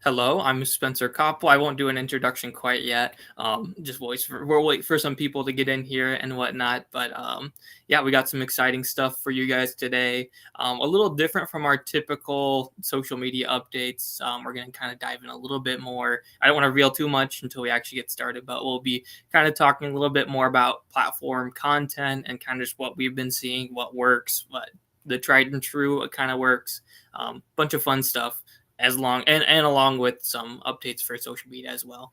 Hello, I'm Spencer Koppel. I won't do an introduction quite yet. We'll wait for some people to get in here and whatnot. But yeah, we got some exciting stuff for you guys today. A little different from our typical social media updates. We're going to kind of dive in a little bit more. I don't want to reel too much until we actually get started, but we'll be kind of talking a little bit more about platform content and kind of just what we've been seeing, what works, what the tried and true, what kind of works. Bunch of fun stuff and along with some updates for social media as well.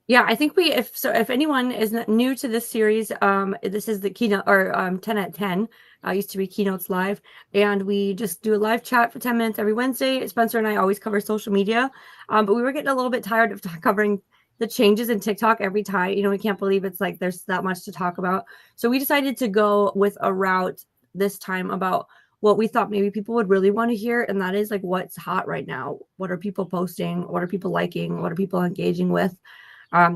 Yeah, I think if anyone is new to this series, this is the keynote or 10 at 10. Used to be Keynotes Live, and we just do a live chat for 10 minutes every Wednesday. Spencer and I always cover social media, but we were getting a little bit tired of covering the changes in TikTok every time. We can't believe it's like there's that much to talk about. So we decided to go with a route this time about what we thought maybe people would really want to hear, and that is like what's hot right now. What are people posting? What are people liking? What are people engaging with?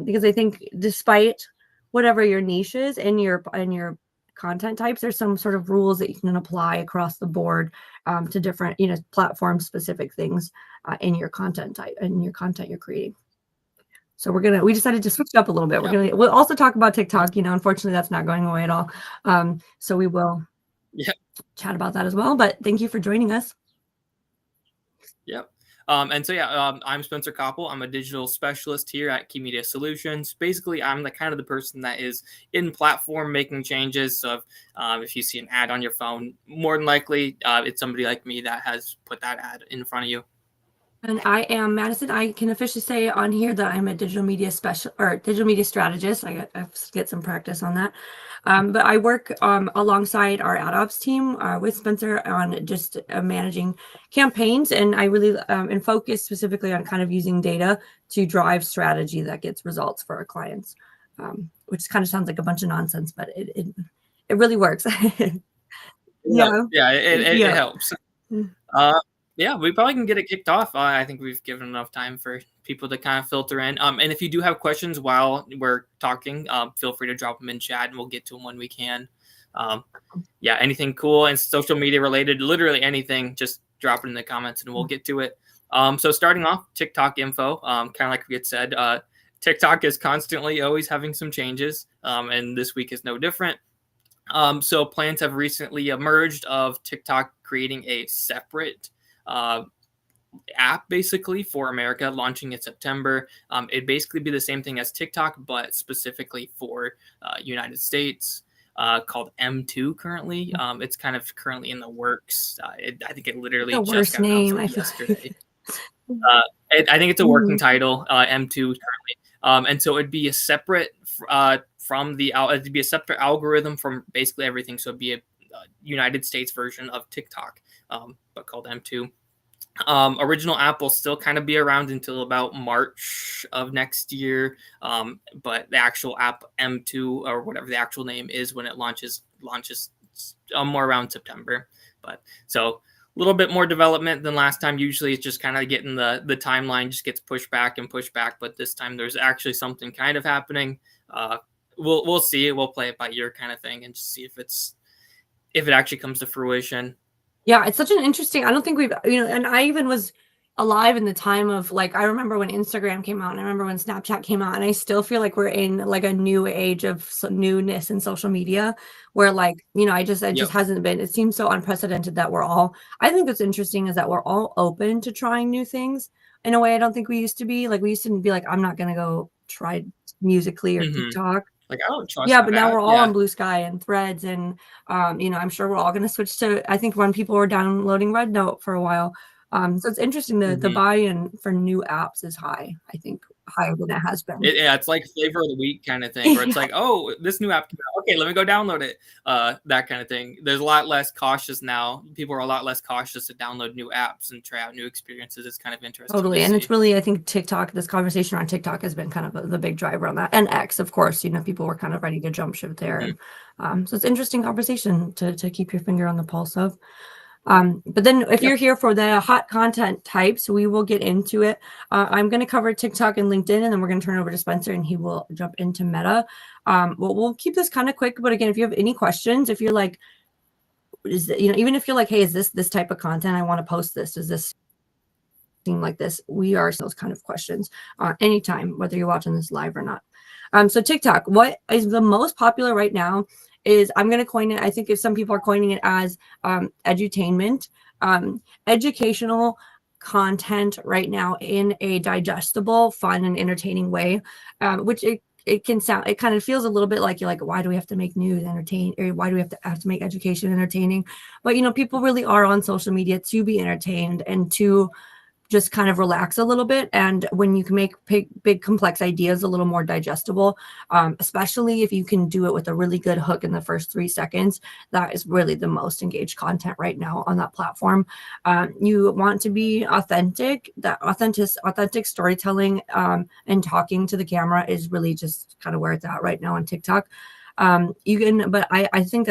Because I think despite whatever your niche is in your content types, there's some sort of rules that you can apply across the board to different platform specific things in your content type and your content you're creating. So we decided to switch it up a little bit. We'll also talk about TikTok. Unfortunately, that's not going away at all. So we will chat about that as well. But thank you for joining us. Yep. I'm Spencer Koppel. I'm a digital specialist here at Key Media Solutions. Basically, I'm the person that is in platform making changes. So if you see an ad on your phone, more than likely it's somebody like me that has put that ad in front of you. And I am Madison. I can officially say on here that I'm a digital media digital media strategist. I get some practice on that. But I work alongside our ad ops team with Spencer on just managing campaigns. And I really and focus specifically on kind of using data to drive strategy that gets results for our clients, which kind of sounds like a bunch of nonsense, but it really works. It helps. Yeah, we probably can get it kicked off. I think we've given enough time for people to kind of filter in. And if you do have questions while we're talking, feel free to drop them in chat and we'll get to them when we can. Anything cool and social media related, literally anything, just drop it in the comments and we'll get to it. So starting off, TikTok info, kind of like we had said, TikTok is constantly always having some changes, and this week is no different. So plans have recently emerged of TikTok creating a separate app basically for America, launching in September. It'd basically be the same thing as TikTok, but specifically for United States, called M2 currently. It's kind of currently in the works. I think it literally just got announced yesterday. I think it's a working title, M2 currently. And so it'd be a separate it'd be a separate algorithm from basically everything. So it'd be a United States version of TikTok, but called M2. Original app will still kind of be around until about March of next year, but the actual app M2 or whatever the actual name is when it launches more around September. But so a little bit more development than last time. Usually it's just kind of getting the timeline just gets pushed back, but this time there's actually something kind of happening. We'll see it. We'll play it by ear kind of thing and just see if it actually comes to fruition. Yeah, it's such an interesting, I don't think we've, and I even was alive in the time of I remember when Instagram came out and I remember when Snapchat came out, and I still feel like we're in a new age of newness in social media where it just hasn't been, it seems so unprecedented that I think what's interesting is that we're all open to trying new things in a way I don't think we used to be. We used to be I'm not going to go try Musical.ly or TikTok. I don't trust. Yeah, but now we're all on Blue Sky and Threads, and I'm sure we're all going to switch to. I think when people were downloading Rednote for a while, so it's interesting that the buy-in for new apps is high. I think higher than it has been. It's like flavor of the week kind of thing, where it's oh, this new app came out. Okay, let me go download it. That kind of thing. There's a lot less cautious now. People are a lot less cautious to download new apps and try out new experiences. It's kind of interesting. Totally, and it's really, I think TikTok. This conversation around TikTok has been kind of the big driver on that, and X, of course. People were kind of ready to jump ship there. So it's interesting conversation to keep your finger on the pulse of. But then if you're here for the hot content types, we will get into it. I'm going to cover TikTok and LinkedIn, and then we're going to turn over to Spencer and he will jump into Meta. We'll keep this kind of quick, but again, if you have any questions, if you're even if you're hey, is this type of content, I want to post this, does this like this, we are those kind of questions anytime, whether you're watching this live or not. So TikTok, what is the most popular right now is, I'm going to coin it, I think if some people are coining it as edutainment, educational content right now in a digestible, fun, and entertaining way, which it can sound, it kind of feels a little bit like, you're like, why do we have to make news entertain, or why do we have to make education entertaining? But, you know, people really are on social media to be entertained and to just kind of relax a little bit. And when you can make big complex ideas a little more digestible, especially if you can do it with a really good hook in the first 3 seconds, that is really the most engaged content right now on that platform. You want to be authentic. That authentic storytelling and talking to the camera is really just kind of where it's at right now on TikTok. But I think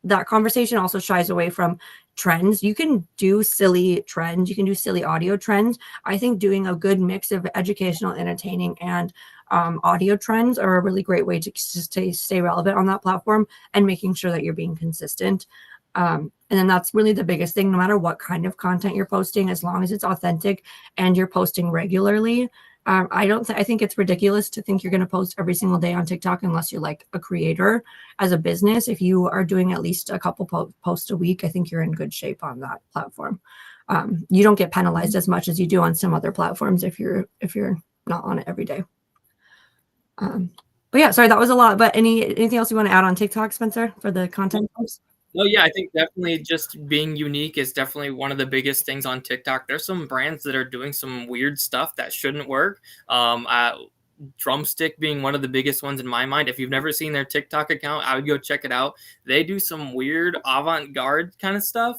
that conversation also shies away from trends. You can do silly trends, you can do silly audio trends. I think doing a good mix of educational, entertaining, and audio trends are a really great way to stay relevant on that platform, and making sure that you're being consistent. And then that's really the biggest thing, no matter what kind of content you're posting, as long as it's authentic and you're posting regularly. I think it's ridiculous to think you're going to post every single day on TikTok unless you're like a creator. As a business, if you are doing at least a couple posts a week, I think you're in good shape on that platform. You don't get penalized as much as you do on some other platforms if you're not on it every day. But yeah, sorry, that was a lot. But anything else you want to add on TikTok, Spencer, for the content posts? No, yeah, I think definitely just being unique is definitely one of the biggest things on TikTok. There's some brands that are doing some weird stuff that shouldn't work. Drumstick being one of the biggest ones in my mind. If you've never seen their TikTok account, I would go check it out. They do some weird avant-garde kind of stuff.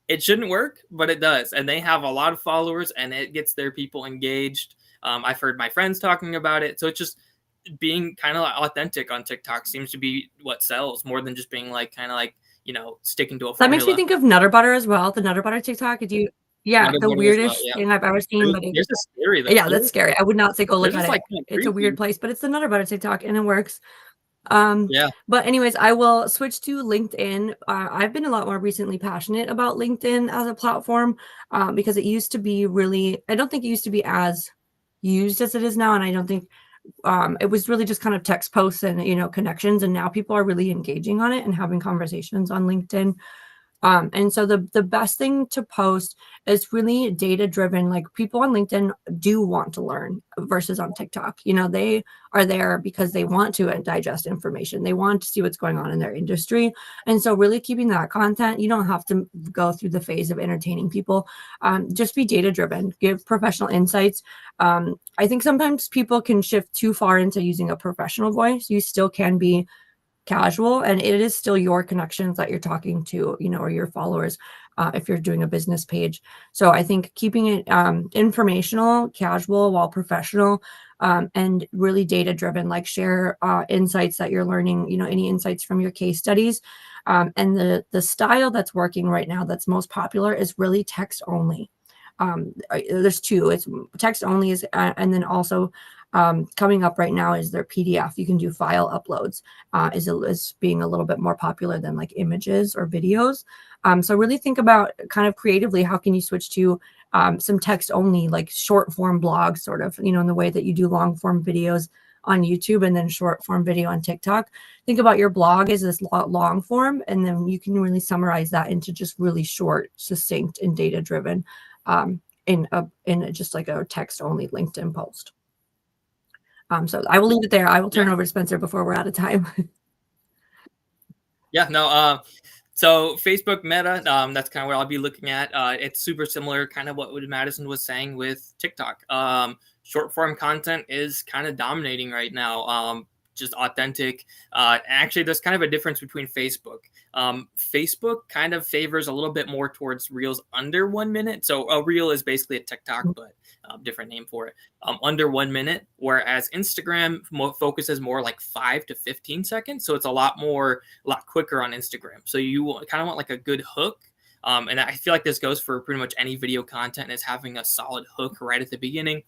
It shouldn't work, but it does. And they have a lot of followers, and it gets their people engaged. I've heard my friends talking about it. So it's just being kind of authentic on TikTok seems to be what sells, more than just being like kind of like, you know, sticking to a formula. That makes me think of Nutter Butter as well. The Nutter Butter TikTok. Yeah, Nutter the Butter as well, weirdest thing I've ever seen. But Theirs is scary though. yeah, that's scary. I would not say go look Theirs at is it. like It's a weird place, but it's the Nutter Butter TikTok, and it works. Yeah. But anyways, I will switch to LinkedIn. I've been a lot more recently passionate about LinkedIn as a platform, because it used to be really, I don't think it used to be as used as it is now. And I don't think it was really just kind of text posts and, you know, connections. And now people are really engaging on it and having conversations on LinkedIn. And so the best thing to post is really data driven. Like, people on LinkedIn do want to learn versus on TikTok. You know, they are there because they want to digest information. They want to see what's going on in their industry. And so really keeping that content, you don't have to go through the phase of entertaining people. Just be data driven, give professional insights. I think sometimes people can shift too far into using a professional voice. You still can be casual, and it is still your connections that you're talking to, you know, or your followers, if you're doing a business page. So I think keeping it informational, casual, while professional, and really data driven, like share insights that you're learning, you know, any insights from your case studies. And the style that's working right now, that's most popular, is really text only. There's two. It's text only is, and then also coming up right now is their PDF. You can do file uploads, is being a little bit more popular than like images or videos. So really think about kind of creatively, how can you switch to some text only, like short form blogs, sort of, you know, in the way that you do long form videos on YouTube and then short form video on TikTok. Think about your blog as this long form, and then you can really summarize that into just really short, succinct, and data driven, in just like a text only LinkedIn post. So I will leave it there. I will turn over to Spencer before we're out of time. Yeah, no, so Facebook Meta, that's kind of what I'll be looking at. It's super similar, kind of what Madison was saying with TikTok. Short form content is kind of dominating right now. Just authentic. Actually, there's kind of a difference between Facebook. Facebook kind of favors a little bit more towards reels under 1 minute. So a reel is basically a TikTok, but different name for it. Under 1 minute, whereas Instagram focuses more like 5 to 15 seconds. So it's a lot quicker on Instagram. So you kind of want like a good hook. And I feel like this goes for pretty much any video content, is having a solid hook right at the beginning.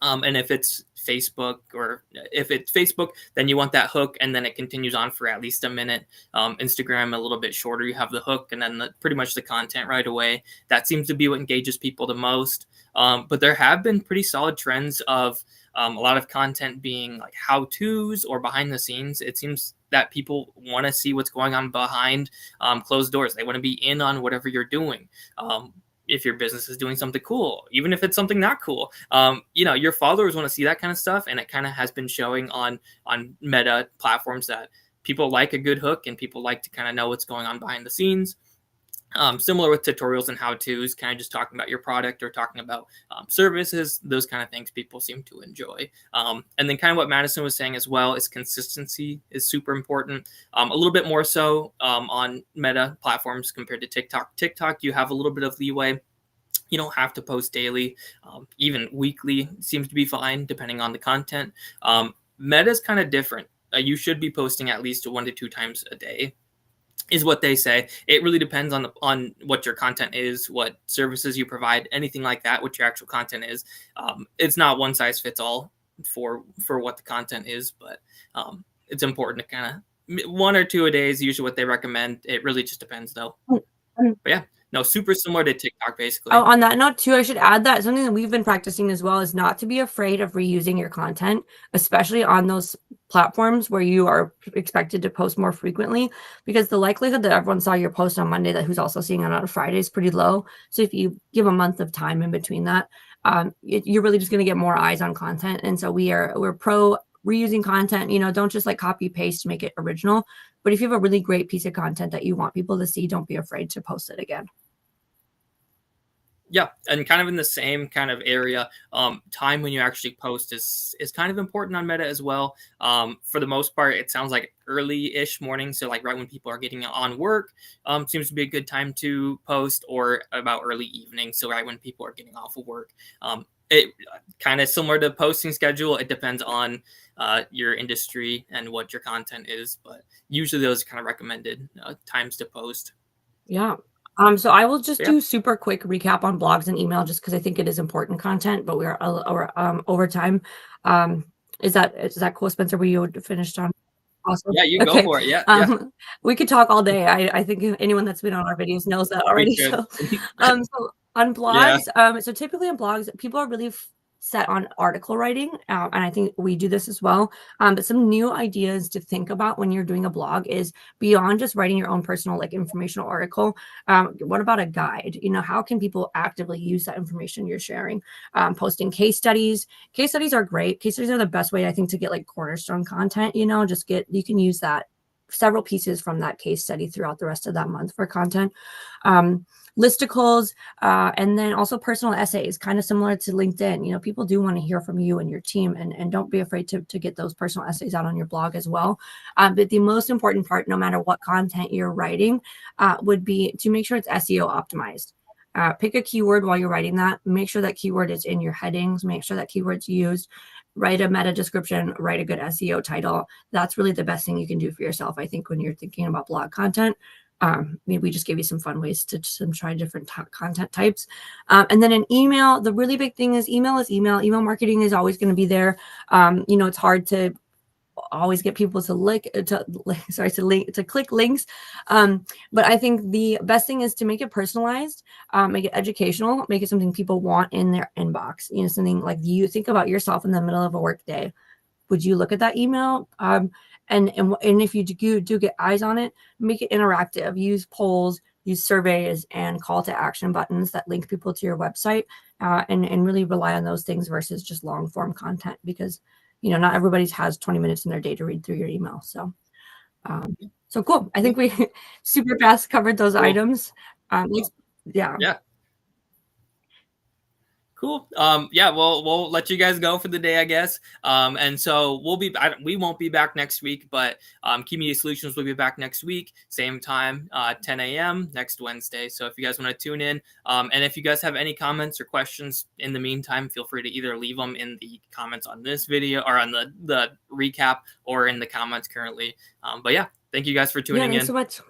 And if it's Facebook, or if it's Facebook, then you want that hook, and then it continues on for at least a minute. Instagram, a little bit shorter. You have the hook, and then pretty much the content right away. That seems to be what engages people the most. But there have been pretty solid trends of a lot of content being like how-tos or behind the scenes. It seems that people want to see what's going on behind closed doors. They want to be in on whatever you're doing. If your business is doing something cool, even if it's something not cool, your followers want to see that kind of stuff. And it kind of has been showing on Meta platforms that people like a good hook, and people like to kind of know what's going on behind the scenes. Similar with tutorials and how-tos, kind of just talking about your product or talking about services, those kind of things people seem to enjoy. And then kind of what Madison was saying as well is consistency is super important. A little bit more so on Meta platforms compared to TikTok. TikTok, you have a little bit of leeway. You don't have to post daily. Even weekly seems to be fine, depending on the content. Meta is kind of different. You should be posting at least 1 to 2 times a day, is what they say. It really depends on what your content is, what services you provide, anything like that, what your actual content is. It's not one size fits all for what the content is, but it's important to kind of 1 or 2 a day is usually what they recommend. It really just depends though. Mm. But yeah, no, super similar to TikTok basically. Oh, on that note too, I should add that something that we've been practicing as well is not to be afraid of reusing your content, especially on those platforms where you are expected to post more frequently, because the likelihood that everyone saw your post on Monday that who's also seeing it on a Friday is pretty low. So if you give a month of time in between that, you're really just going to get more eyes on content. And so we're pro reusing content. Don't just like copy paste to make it original, but if you have a really great piece of content that you want people to see, don't be afraid to post it again. Yeah, and kind of in the same kind of area, time when you actually post is kind of important on Meta as well. For the most part, it sounds like early-ish morning, so like right when people are getting on work, seems to be a good time to post, or about early evening, so right when people are getting off of work. It kind of similar to posting schedule. It depends on your industry and what your content is, but usually those are kind of recommended times to post. Yeah. So I will just Yeah. do super quick recap on blogs and email just because I think it is important content, but we are over time. Is that cool, Spencer? Were you finished on? Awesome. Yeah, you go Okay. for it. Yeah, yeah, We could talk all day. I think anyone that's been on our videos knows that we already. could. So on Yeah. blogs, so typically on blogs, people are really set on article writing, and I think we do this as well. But some new ideas to think about when you're doing a blog is beyond just writing your own personal like informational article. What about a guide? How can people actively use that information you're sharing? Posting case studies. Case studies are great. Case studies are the best way I think to get like cornerstone content. You can use that several pieces from that case study throughout the rest of that month for content. Listicles, and then also personal essays, kind of similar to LinkedIn. People do want to hear from you and your team, and don't be afraid to get those personal essays out on your blog as well. But the most important part, no matter what content you're writing, would be to make sure it's SEO optimized. Pick a keyword while you're writing that. Make sure that keyword is in your headings. Make sure that keyword's used. Write a meta description. Write a good SEO title. That's really the best thing you can do for yourself, I think, when you're thinking about blog content. Maybe we just gave you some fun ways to try different content types. And then an email, the really big thing is email. Email marketing is always going to be there. It's hard to always get people to click links. But I think the best thing is to make it personalized, make it educational, make it something people want in their inbox. Something like you think about yourself in the middle of a work day. Would you look at that email? And if you do get eyes on it, make it interactive. Use polls, use surveys, and call to action buttons that link people to your website, and really rely on those things versus just long form content, because not everybody has 20 minutes in their day to read through your email. So cool. I think we super fast covered those items. Yeah. Yeah. Cool. Yeah, we'll let you guys go for the day, I guess. And so we won't be back next week, but Key Media Solutions will be back next week, same time, 10 a.m. next Wednesday. So if you guys want to tune in, and if you guys have any comments or questions in the meantime, feel free to either leave them in the comments on this video or on the recap, or in the comments currently. But yeah, thank you guys for tuning in. Thanks so much.